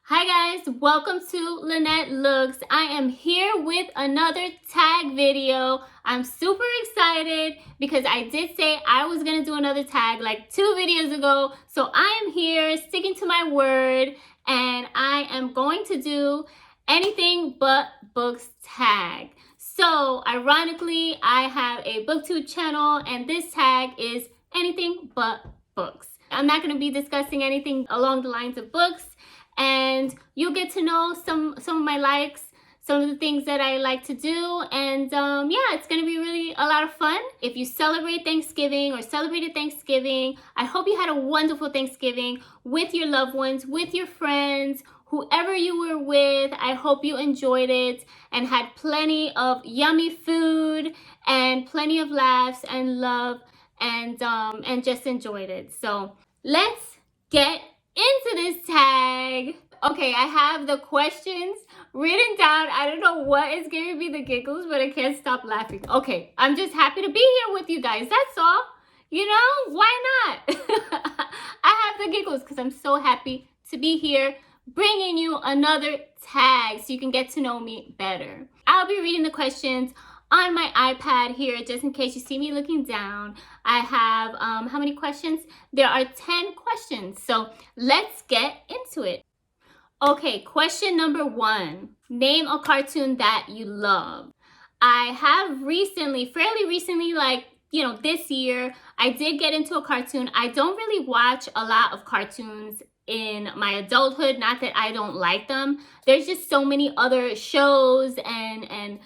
Hi guys, welcome to Lenette Looks. I am here with another tag video. I'm super excited because I did say I was gonna do another tag like 2 videos ago. So I am here sticking to my word and I am going to do anything but books tag. So ironically, I have a Booktube channel and this tag is anything but books. I'm not gonna be discussing anything along the lines of books, and you'll get to know some of my likes, some of the things that I like to do, and yeah, it's gonna be really a lot of fun. If you celebrate Thanksgiving or celebrated Thanksgiving, I hope you had a wonderful Thanksgiving with your loved ones, with your friends, whoever you were with. I hope you enjoyed it and had plenty of yummy food and plenty of laughs and love, and just enjoyed it. So let's get into this tag. Okay, I have the questions written down. I don't know what is giving me the giggles, but I can't stop laughing. Okay, I'm just happy to be here with you guys. That's all. You know, why not? I have the giggles because I'm so happy to be here bringing you another tag so you can get to know me better. I'll be reading the questions on my iPad here, just in case you see me looking down. I have, how many questions? There are 10 questions, so let's get into it. Okay, question number 1. Name a cartoon that you love. I have recently, fairly recently, like, this year, I did get into a cartoon. I don't really watch a lot of cartoons in my adulthood, not that I don't like them. There's just so many other shows and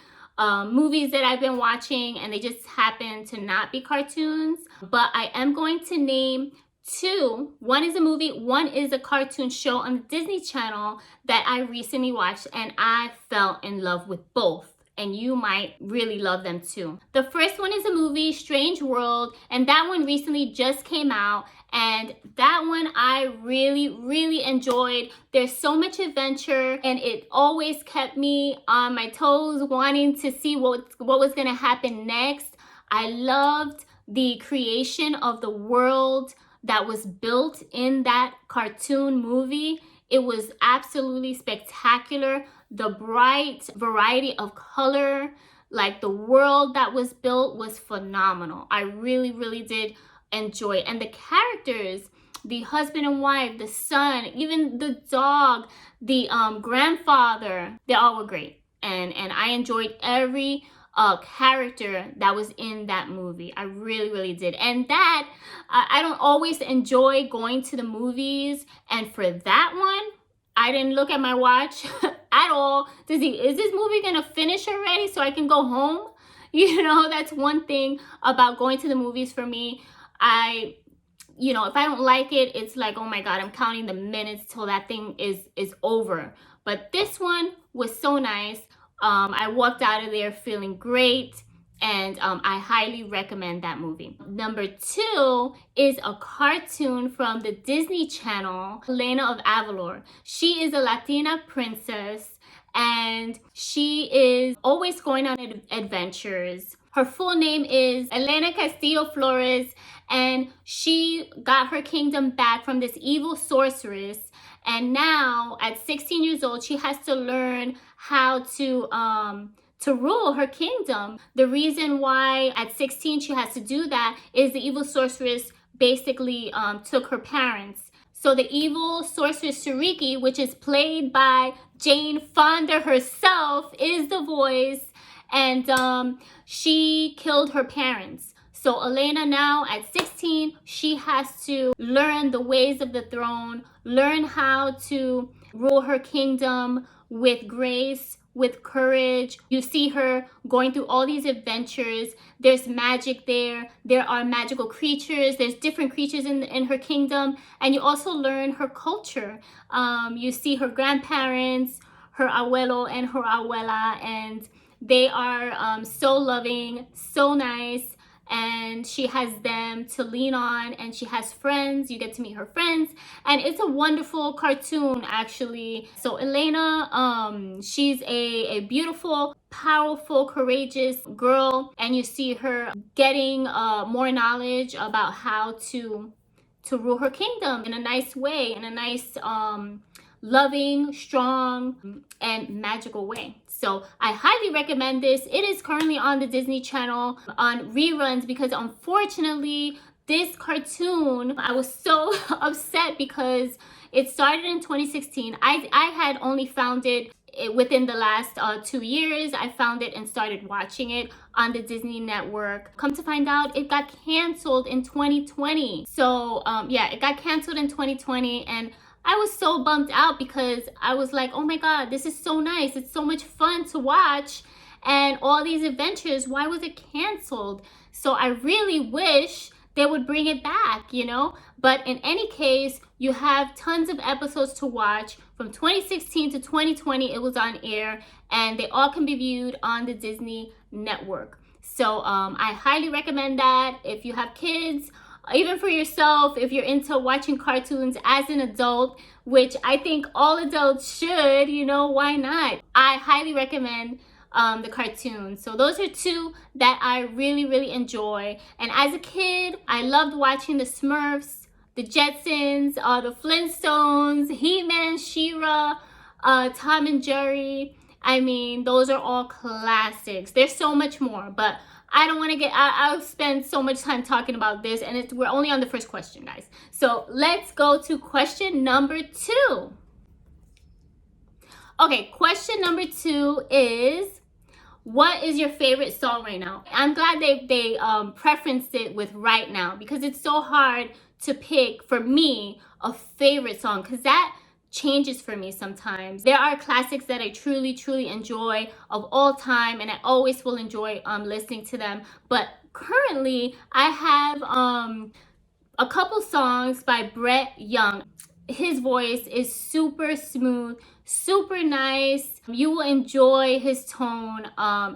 movies that I've been watching, and they just happen to not be cartoons. But I am going to name 2. One is a movie, one is a cartoon show on the Disney Channel that I recently watched, and I fell in love with both. And you might really love them too. The first one is a movie, Strange World, and that one recently just came out, and that one I really enjoyed. There's so much adventure, and it always kept me on my toes, wanting to see what was gonna happen next. I loved the creation of the world that was built in that cartoon movie. It was absolutely spectacular. The bright variety of color, like the world that was built, was phenomenal. I really did enjoy it. And the characters, the husband and wife, the son, even the dog, the grandfather, they all were great. And I enjoyed every character that was in that movie. I really did. And that, I don't always enjoy going to the movies, and for that one, I didn't look at my watch at all to see, is this movie gonna finish already so I can go home? That's one thing about going to the movies for me. If I don't like it, it's like, oh my God, I'm counting the minutes till that thing is over. But this one was so nice. I walked out of there feeling great, and I highly recommend that movie. Number 2 is a cartoon from the Disney Channel, Elena of Avalor. She is a Latina princess, and she is always going on adventures. Her full name is Elena Castillo Flores, and she got her kingdom back from this evil sorceress. And now, at 16 years old, she has to learn how to rule her kingdom. The reason why at 16 she has to do that is the evil sorceress basically took her parents. So the evil sorceress Shiriki, which is played by Jane Fonda herself, is the voice, and she killed her parents. So Elena now at 16, she has to learn the ways of the throne, learn how to rule her kingdom with grace, with courage. You see her going through all these adventures. There's magic there. There are magical creatures. There's different creatures in her kingdom. And you also learn her culture. You see her grandparents, her abuelo and her abuela, and they are so loving, so nice. And she has them to lean on, and she has friends. You get to meet her friends, and it's a wonderful cartoon, actually. So Elena, she's a beautiful, powerful, courageous girl, and you see her getting more knowledge about how to rule her kingdom in a nice way, in a nice loving, strong, and magical way. So I highly recommend this. It is currently on the Disney Channel on reruns because unfortunately this cartoon, I was so upset because it started in 2016. I had only found it within the last 2 years. I found it and started watching it on the Disney network. Come to find out, it got canceled in 2020. So yeah, it got canceled in 2020, and I was so bummed out because I was like, oh my god, this is so nice, it's so much fun to watch, and all these adventures, why was it canceled? So I really wish they would bring it back, you know? But in any case, you have tons of episodes to watch. From 2016 to 2020, it was on air, and they all can be viewed on the Disney network. So I highly recommend that if you have kids, even for yourself, if you're into watching cartoons as an adult, which I think all adults should, you know, why not? I highly recommend the cartoons. So those are two that I really enjoy. And as a kid, I loved watching the Smurfs, the Jetsons, the Flintstones, He-Man, She-Ra, Tom and Jerry. I mean, those are all classics. There's so much more, but I don't want to get, I'll spend so much time talking about this, and we're only on the first question, guys. So let's go to question number 2. Okay, question number 2 is, what is your favorite song right now? I'm glad they preferenced it with right now, because it's so hard to pick, for me, a favorite song, because that changes for me sometimes. There are classics that I truly enjoy of all time, and I always will enjoy listening to them. But currently, I have a couple songs by Brett Young. His voice is super smooth, super nice. You will enjoy his tone.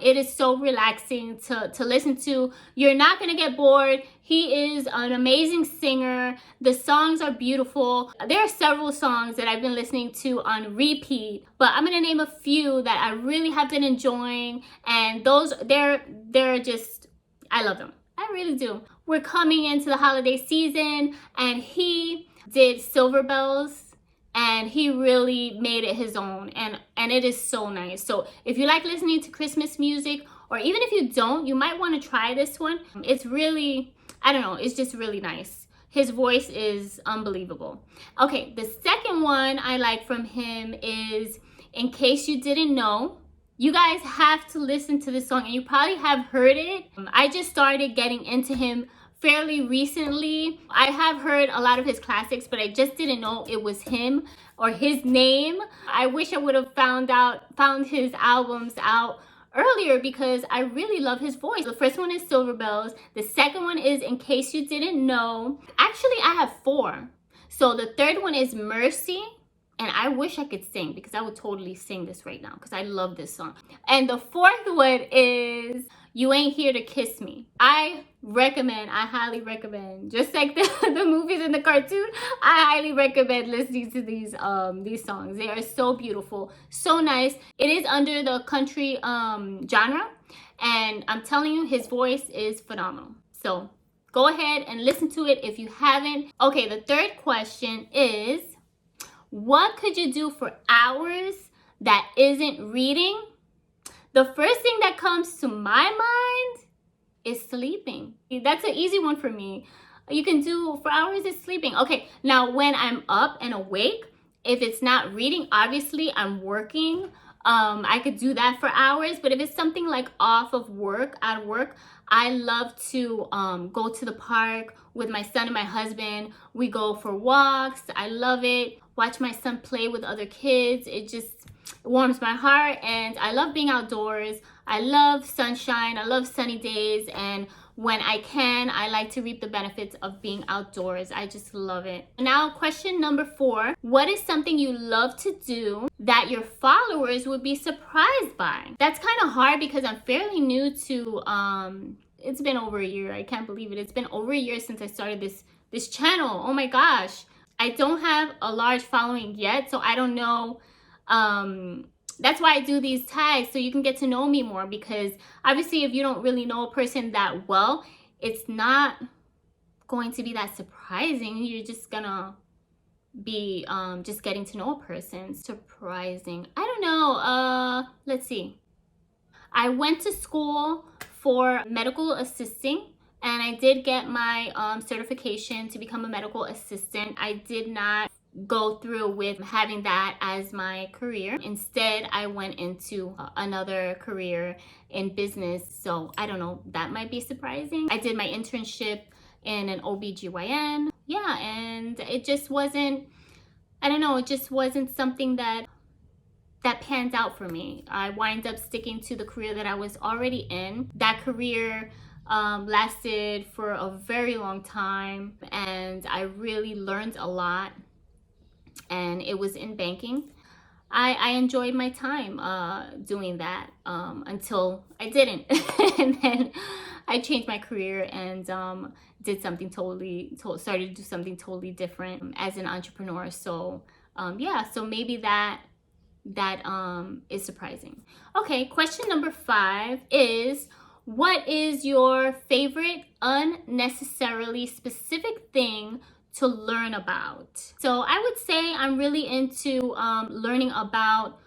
It is so relaxing to listen to. You're not gonna get bored. He is an amazing singer. The songs are beautiful. There are several songs that I've been listening to on repeat, but I'm gonna name a few that I really have been enjoying, and those, they're just, I love them. I really do. We're coming into the holiday season, and he did Silver Bells, and he really made it his own, and it is so nice. So if you like listening to Christmas music, or even if you don't, you might want to try this one. It's really, I don't know, it's just really nice. His voice is unbelievable. Okay, the second one I like from him is In Case You Didn't Know. You guys have to listen to this song, and you probably have heard it. I just started getting into him fairly recently. I have heard a lot of his classics, but I just didn't know it was him or his name. I wish I would have found his albums out earlier, because I really love his voice. The first one is Silver Bells. The second one is In Case You Didn't Know. Actually, I have 4. So the third one is Mercy. And I wish I could sing, because I would totally sing this right now, because I love this song. And the fourth one is You Ain't Here to Kiss Me. I highly recommend, just like the movies and the cartoon, I highly recommend listening to these songs. They are so beautiful, so nice. It is under the country genre, and I'm telling you, his voice is phenomenal. So go ahead and listen to it if you haven't. Okay, the third question is, what could you do for hours that isn't reading? The first thing that comes to my mind is sleeping. That's an easy one for me. You can do for hours is sleeping. Okay, now when I'm up and awake, if it's not reading, obviously I'm working. I could do that for hours, but if it's something like off of work, out of work, I love to go to the park with my son and my husband. We go for walks. I love it. Watch my son play with other kids. It just warms my heart, and I love being outdoors. I love sunshine. I love sunny days, and when I can, I like to reap the benefits of being outdoors. I just love it. Now, question number 4. What is something you love to do that your followers would be surprised by? That's kind of hard because I'm fairly new to, it's been over a year. I can't believe it. It's been over a year since I started this channel. Oh my gosh. I don't have a large following yet, so I don't know. That's why I do these tags, so you can get to know me more, because obviously if you don't really know a person that well, it's not going to be that surprising. You're just gonna be just getting to know a person. Surprising. I don't know. Let's see. I went to school for medical assisting, and I did get my certification to become a medical assistant. I did not go through with having that as my career. Instead, I went into another career in business. So I don't know, that might be surprising. I did my internship in an OBGYN. Yeah, and it just wasn't, I don't know, it just wasn't something that panned out for me. I wind up sticking to the career that I was already in. That career lasted for a very long time, and I really learned a lot, and it was in banking. I enjoyed my time doing that until I didn't. And then I changed my career and did something started to do something totally different as an entrepreneur. So yeah, so maybe that is surprising. Okay, question number 5 is, what is your favorite unnecessarily specific thing to learn about? So I would say I'm really into learning about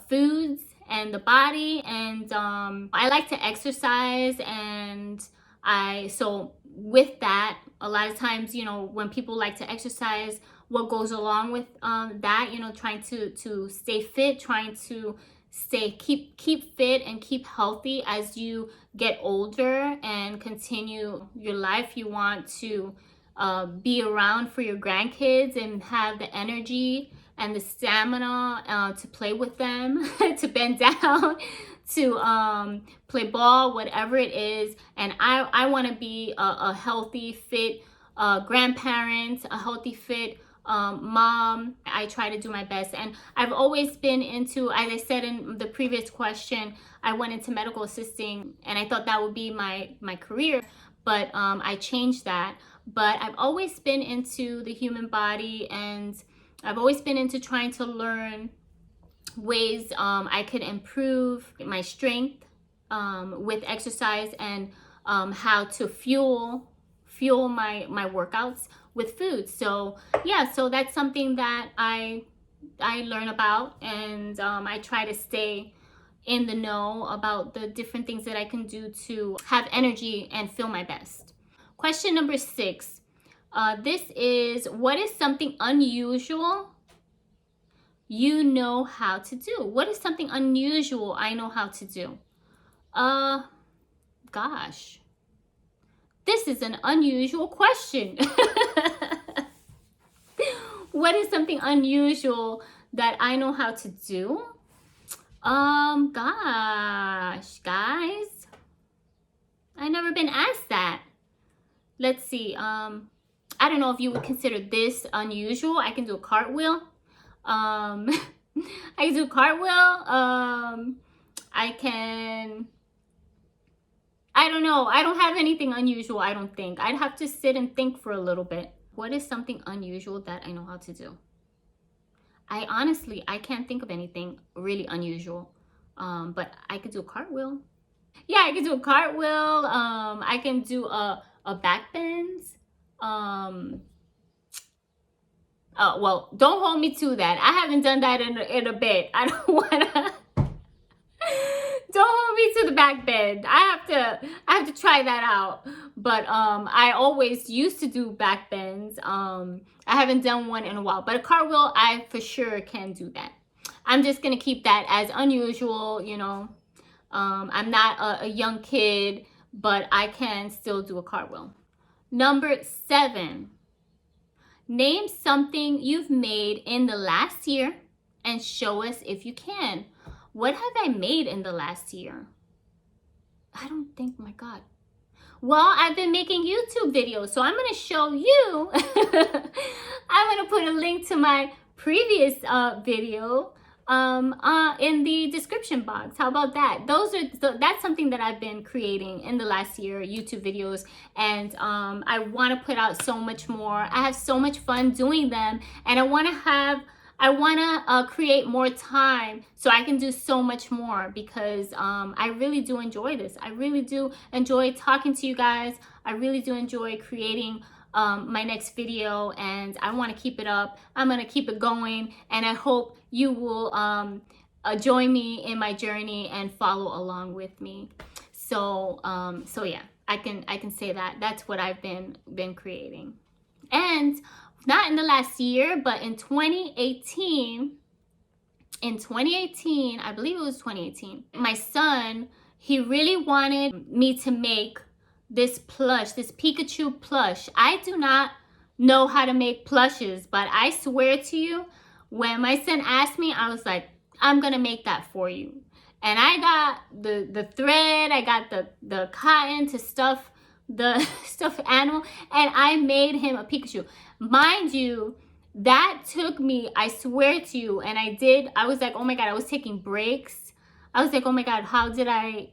foods and the body, and I like to exercise, and so with that, a lot of times, you know, when people like to exercise, what goes along with that, you know, trying to stay fit, trying to keep fit and keep healthy as you get older and continue your life. You want to be around for your grandkids and have the energy and the stamina to play with them, to bend down, to play ball, whatever it is. And I want to be a healthy, fit grandparent, a healthy, fit mom. I try to do my best, and I've always been into, as I said in the previous question, I went into medical assisting, and I thought that would be my career, but I changed that. But I've always been into the human body, and I've always been into trying to learn ways I could improve my strength with exercise, and how to fuel my workouts with food. So yeah, so that's something that I learn about, and I try to stay in the know about the different things that I can do to have energy and feel my best. Question number 6. This is, what is something unusual you know how to do? What is something unusual I know how to do? Gosh, this is an unusual question. What is something unusual that I know how to do? Gosh, guys, I never been asked that. Let's see. I don't know if you would consider this unusual. I can do a cartwheel. I can do a cartwheel. I don't know. I don't have anything unusual, I don't think. I'd have to sit and think for a little bit. What is something unusual that I know how to do? I honestly can't think of anything really unusual. But I could do a cartwheel. Yeah, I could do a cartwheel. I can do a back bend. Well, don't hold me to that. I haven't done that in a bit. I don't wanna. Don't hold me to the back bend. I have to try that out. But I always used to do back bends. I haven't done one in a while. But a cartwheel, I for sure can do that. I'm just gonna keep that as unusual. You know, I'm not a young kid, but I can still do a cartwheel. Number 7. Name something you've made in the last year and show us if you can. What have I made in the last year? I don't think, my God. Well, I've been making YouTube videos, so I'm going to show you. I'm going to put a link to my previous video in the description box. How about that? That's something that I've been creating in the last year, YouTube videos, and I want to put out so much more. I have so much fun doing them, and I want to create more time so I can do so much more, because I really do enjoy this. I really do enjoy talking to you guys. I really do enjoy creating my next video, and I want to keep it up. I'm going to keep it going, and I hope you will join me in my journey and follow along with me. So so yeah, I can say that that's what I've been creating. And not in the last year, but in 2018, I believe it was 2018, my son, he really wanted me to make this plush, this Pikachu plush. I do not know how to make plushes, but I swear to you, when my son asked me, I was like, I'm gonna make that for you. And I got the thread, I got the cotton to stuff the stuffed animal, and I made him a Pikachu. Mind you, that took me, I swear to you, and I was like, oh my God, I was taking breaks. I was like, oh my God, how did I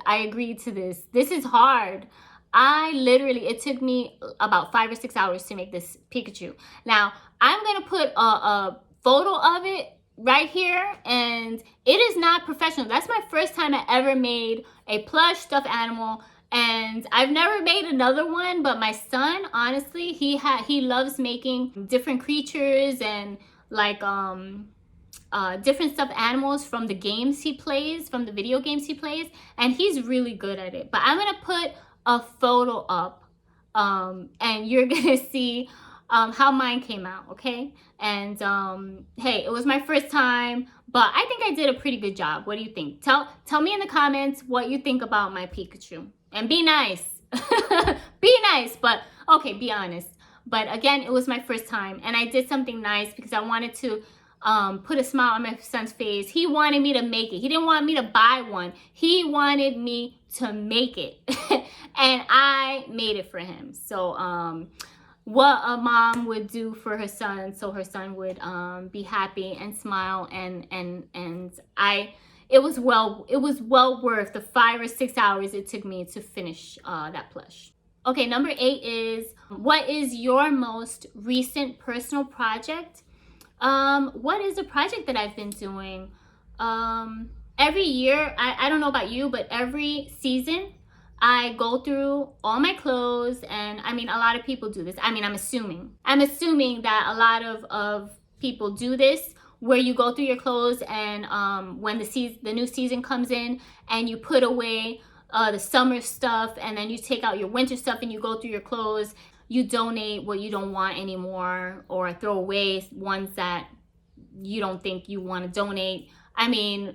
agreed to this? This is hard. It took me about 5 or 6 hours to make this Pikachu. Now, I'm gonna put a photo of it right here, and it is not professional. That's my first time I ever made a plush stuffed animal, and I've never made another one, but my son, honestly, he loves making different creatures and like different stuffed animals from the games he plays, from the video games he plays, and he's really good at it. But I'm gonna put a photo up, and you're gonna see how mine came out, okay? And hey, it was my first time, but I think I did a pretty good job. What do you think? Tell me in the comments what you think about my Pikachu, and be nice. Be nice, but okay, be honest. But again, it was my first time, and I did something nice because I wanted to put a smile on my son's face. He wanted me to make it. He didn't want me to buy one. He wanted me to make it. And I made it for him. So what a mom would do for her son, so her son would be happy and smile, and it was well worth the 5 or 6 hours it took me to finish that plush. Okay, number 8 is, what is your most recent personal project? What is a project that I've been doing? Every year, I don't know about you, but every season I go through all my clothes, and I mean, a lot of people do this. I mean, I'm assuming that a lot of people do this, where you go through your clothes, and when the new season comes in, and you put away the summer stuff, and then you take out your winter stuff, and you go through your clothes. You donate what you don't want anymore, or throw away ones that you don't think you want to donate. I mean,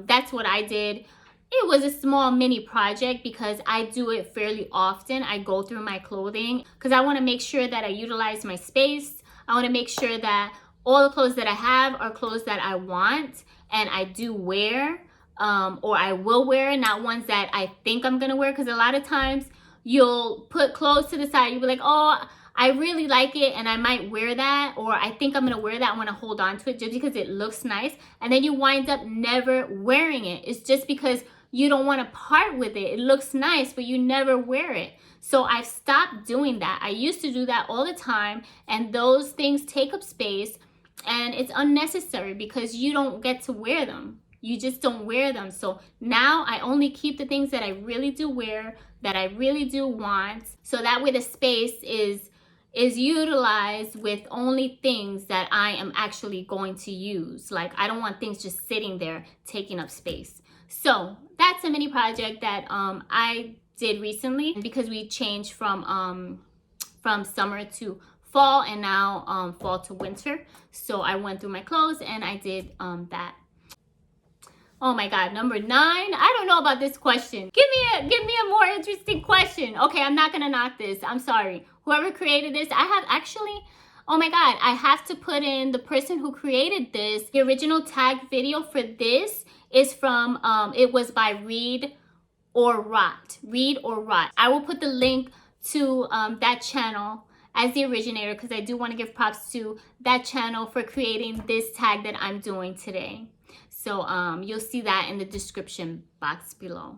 that's what I did. It was a small mini project because I do it fairly often. I go through my clothing because I want to make sure that I utilize my space. I want to make sure that all the clothes that I have are clothes that I want and I do wear, or I will wear, not ones that I think I'm going to wear. Because a lot of times you'll put clothes to the side. You'll be like, oh, I really like it and I might wear that, or I think I'm gonna wear that. I want to hold on to it just because it looks nice, and then you wind up never wearing it. It's just because you don't want to part with it. It looks nice, but you never wear it. So I've stopped doing that. I used to do that all the time, and those things take up space, and it's unnecessary because you don't get to wear them. You just don't wear them. So now I only keep the things that I really do wear, that I really do want, so that way the space is utilized with only things that I am actually going to use. Like, I don't want things just sitting there taking up space. So that's a mini project that I did recently, because we changed from summer to fall, and now fall to winter. So I went through my clothes and I did that. Oh my God, number 9. I don't know about this question. Give me a more interesting question. Okay, I'm not gonna knock this. I'm sorry. Whoever created this, I have actually, oh my God, I have to put in the person who created this. The original tag video for this is from, it was by Read or Rot. Read or Rot. I will put the link to that channel as the originator, because I do want to give props to that channel for creating this tag that I'm doing today. So you'll see that in the description box below.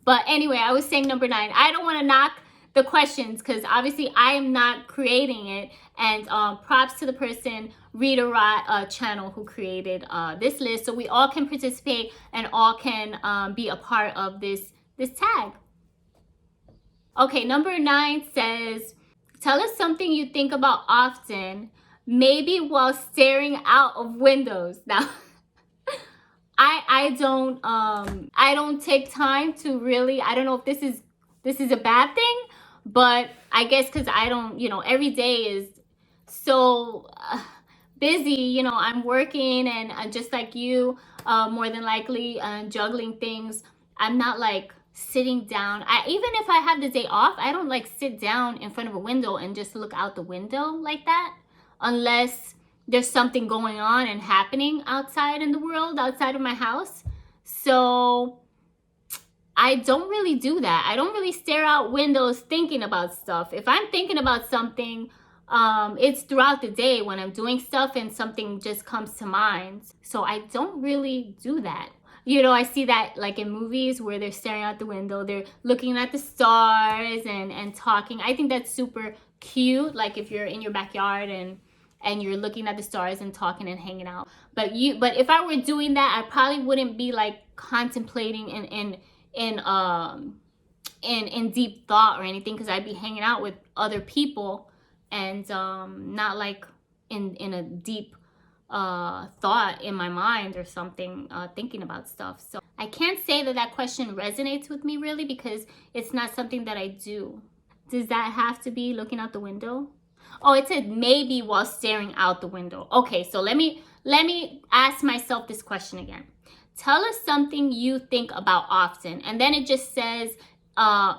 But anyway, I was saying number 9. I don't want to knock the questions because obviously I am not creating it. And props to the person, Read or Rot channel, who created this list. So we all can participate and all can be a part of this tag. Okay, number 9 says, tell us something you think about often, maybe while staring out of windows. Now, I don't take time to really, I don't know if this is a bad thing, but I guess because I don't, every day is so busy. I'm working, and just like you, more than likely juggling things. I'm not like sitting down. Even if I have the day off, I don't like sit down in front of a window and just look out the window like that, unless there's something going on and happening outside in the world, outside of my house. So I don't really do that. I don't really stare out windows thinking about stuff. If I'm thinking about something, it's throughout the day when I'm doing stuff and something just comes to mind. So I don't really do that. I see that like in movies where they're staring out the window, they're looking at the stars and talking. I think that's super cute. Like if you're in your backyard and you're looking at the stars and talking and hanging out. But if I were doing that, I probably wouldn't be like contemplating in deep thought or anything, because I'd be hanging out with other people and not like in a deep thought in my mind or something, thinking about stuff. So I can't say that question resonates with me really, because it's not something that I do. Does that have to be looking out the window? Oh, it said maybe while staring out the window. Okay, so let me ask myself this question again. Tell us something you think about often. And then it just says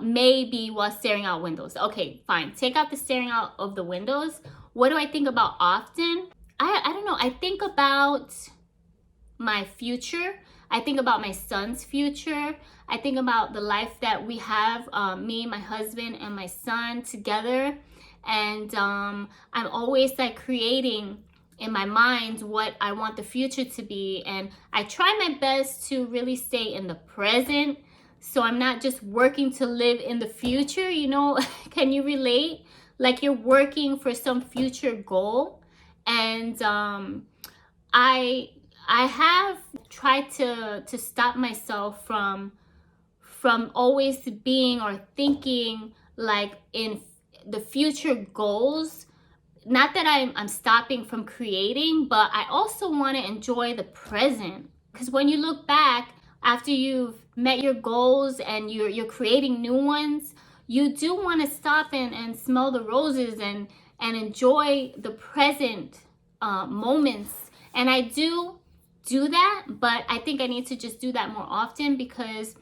maybe while staring out windows. Okay, fine. Take out the staring out of the windows. What do I think about often? I don't know. I think about my future. I think about my son's future. I think about the life that we have, me, my husband, and my son together. And I'm always like creating in my mind what I want the future to be. And I try my best to really stay in the present, so I'm not just working to live in the future, Can you relate? Like you're working for some future goal. And I have tried to stop myself from always being or thinking like in the future goals. Not that I'm stopping from creating, but I also want to enjoy the present. Because when you look back after you've met your goals and you're creating new ones, you do want to stop and smell the roses and enjoy the present moments. And I do that, but I think I need to just do that more often, because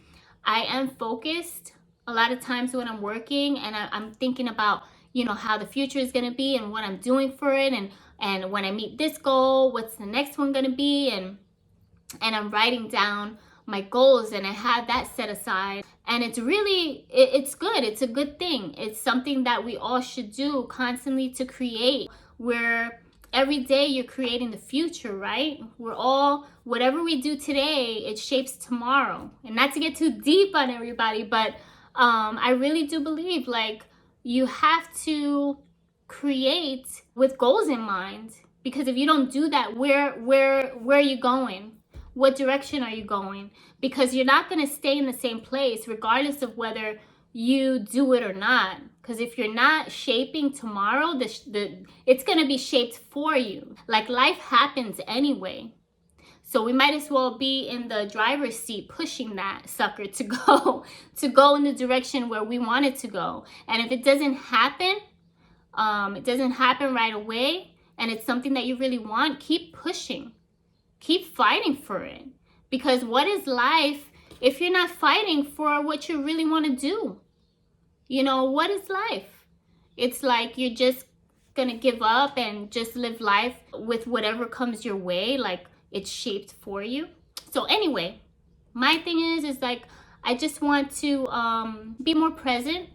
I am focused a lot of times when I'm working, and I'm thinking about how the future is going to be and what I'm doing for it, and when I meet this goal, what's the next one going to be, and I'm writing down my goals, and I have that set aside. And it's really, it's good. It's a good thing. It's something that we all should do constantly to create, where every day you're creating the future, right? We're all, whatever we do today, it shapes tomorrow. And not to get too deep on everybody, but I really do believe like you have to create with goals in mind, because if you don't do that, where are you going? What direction are you going? Because you're not going to stay in the same place regardless of whether you do it or not. Because if you're not shaping tomorrow, it's going to be shaped for you. Like life happens anyway. So we might as well be in the driver's seat pushing that sucker to go in the direction where we want it to go. And if it doesn't happen right away, and it's something that you really want, keep pushing. Keep fighting for it. Because what is life if you're not fighting for what you really want to do? What is life? It's like you're just gonna give up and just live life with whatever comes your way, like it's shaped for you. So anyway, my thing is like I just want to be more present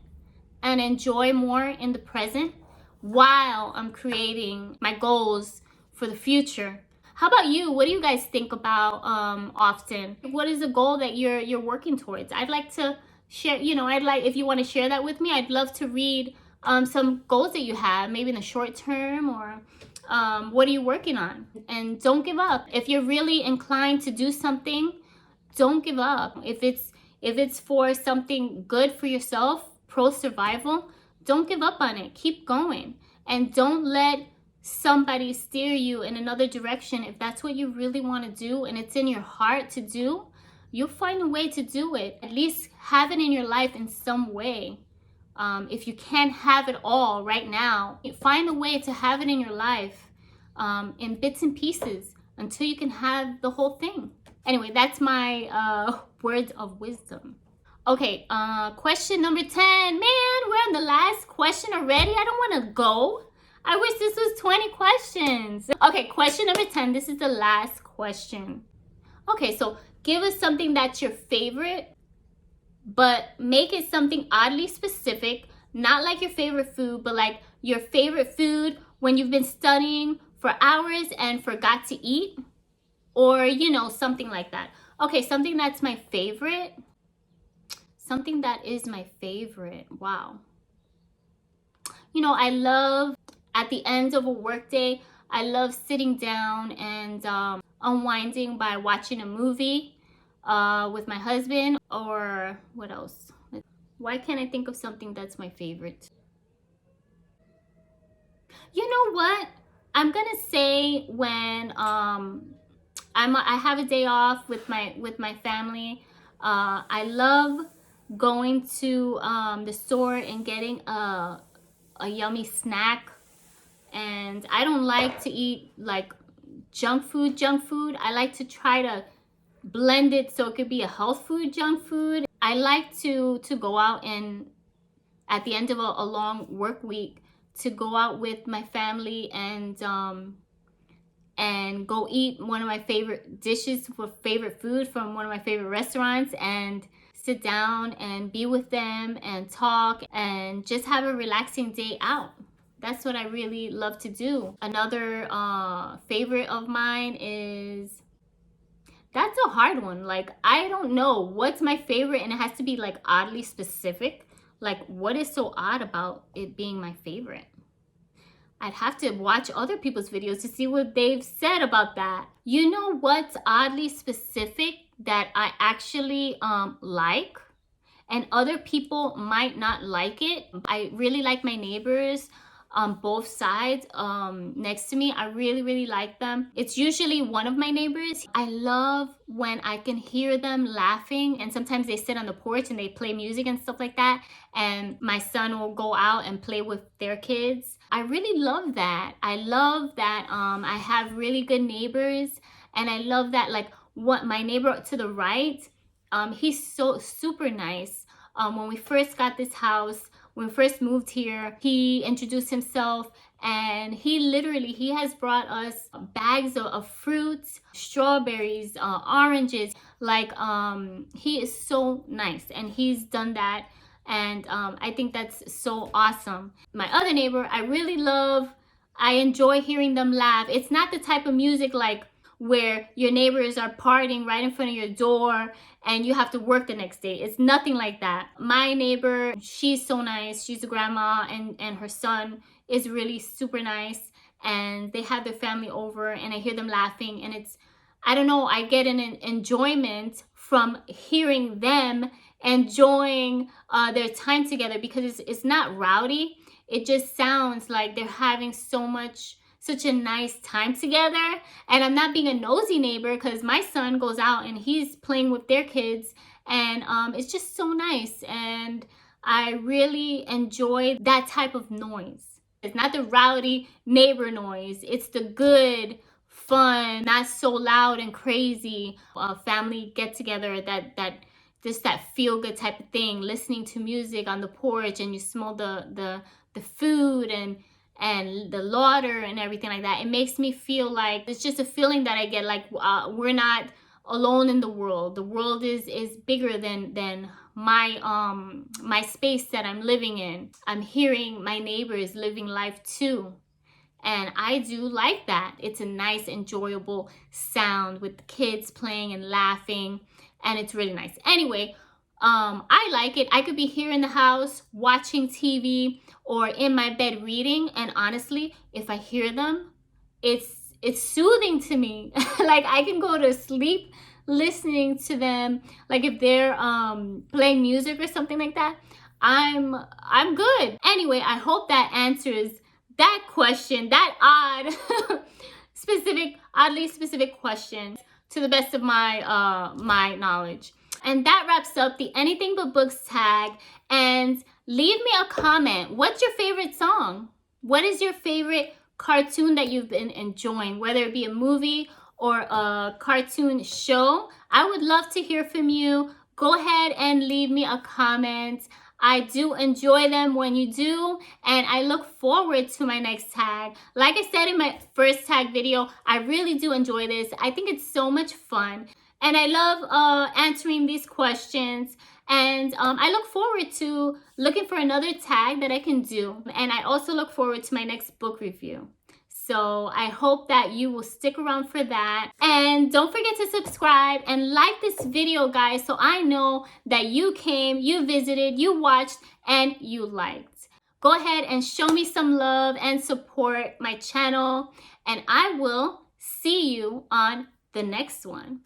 and enjoy more in the present while I'm creating my goals for the future. How about you? What do you guys think about often? What is a goal that you're working towards? I'd like to share, if you want to share that with me, I'd love to read some goals that you have, maybe in the short term, or what are you working on? And don't give up. If you're really inclined to do something, don't give up. If it's for something good for yourself, pro survival, don't give up on it. Keep going. And don't let somebody steer you in another direction. If that's what you really want to do and it's in your heart to do, you'll find a way to do it. At least have it in your life in some way. If you can't have it all right now, find a way to have it in your life in bits and pieces until you can have the whole thing. Anyway, that's my words of wisdom. Okay, question number 10. Man, we're on the last question already. I don't want to go. I wish this was 20 questions. Okay, question number 10. This is the last question. Okay, so give us something that's your favorite, but make it something oddly specific. Not like your favorite food, but like your favorite food when you've been studying for hours and forgot to eat. Or, you know, something like that. Okay, something that's my favorite. Something that is my favorite. Wow. You know, I love at the end of a workday, I love sitting down and unwinding by watching a movie with my husband. Or what else? Why can't I think of something that's my favorite? You know what? I'm gonna say when I have a day off with my family. I love going to the store and getting a yummy snack. And I don't like to eat like junk food. I like to try to blend it so it could be a health food junk food. I like to go out and at the end of a long work week to go out with my family and go eat one of my favorite dishes for favorite food from one of my favorite restaurants and sit down and be with them and talk and just have a relaxing day out. That's what I really love to do. Another favorite of mine is, that's a hard one. Like, I don't know what's my favorite, and it has to be like oddly specific. Like, what is so odd about it being my favorite? I'd have to watch other people's videos to see what they've said about that. You know what's oddly specific that I actually like, and other people might not like it? I really like my neighbors on both sides next to me. I really like them. It's usually one of my neighbors. I love when I can hear them laughing, and sometimes they sit on the porch and they play music and stuff like that, and my son will go out and play with their kids. I really love that. I love that I have really good neighbors, and I love that, like, what my neighbor to the right, he's so super nice. When we first got this house, when we first moved here, he introduced himself, and he has brought us bags of fruits, strawberries, oranges. Like, he is so nice, and he's done that, and I think that's so awesome. My other neighbor, I enjoy hearing them laugh. It's not the type of music like where your neighbors are partying right in front of your door and you have to work the next day. It's nothing like that. My neighbor, she's so nice. She's a grandma, and her son is really super nice, and they have their family over, and I hear them laughing, and it's, I don't know, I get an enjoyment from hearing them enjoying their time together, because it's not rowdy. It just sounds like they're having such a nice time together. And I'm not being a nosy neighbor, because my son goes out and he's playing with their kids, and it's just so nice, and I really enjoy that type of noise. It's not the rowdy neighbor noise. It's the good, fun, not so loud and crazy family get together, that feel good type of thing, listening to music on the porch, and you smell the food and the laughter and everything like that. It makes me feel like, it's just a feeling that I get, like we're not alone in the world. The world is bigger than my space that I'm living in. I'm hearing my neighbors living life too, and I do like that. It's a nice, enjoyable sound with the kids playing and laughing, and it's really nice. Anyway, I like it. I could be here in the house watching TV or in my bed reading, and honestly, if I hear them, it's soothing to me. Like, I can go to sleep listening to them. Like, if they're playing music or something like that, I'm good. Anyway, I hope that answers that question, that oddly specific question to the best of my my knowledge. And that wraps up the Anything But Books tag. And leave me a comment. What's your favorite song? What is your favorite cartoon that you've been enjoying, whether it be a movie or a cartoon show? I would love to hear from you. Go ahead and leave me a comment. I do enjoy them when you do, and I look forward to my next tag. Like I said in my first tag video, I really do enjoy this. I think it's so much fun, and I love answering these questions. And I look forward to looking for another tag that I can do. And I also look forward to my next book review. So I hope that you will stick around for that. And don't forget to subscribe and like this video, guys, so I know that you came, you visited, you watched, and you liked. Go ahead and show me some love and support my channel. And I will see you on the next one.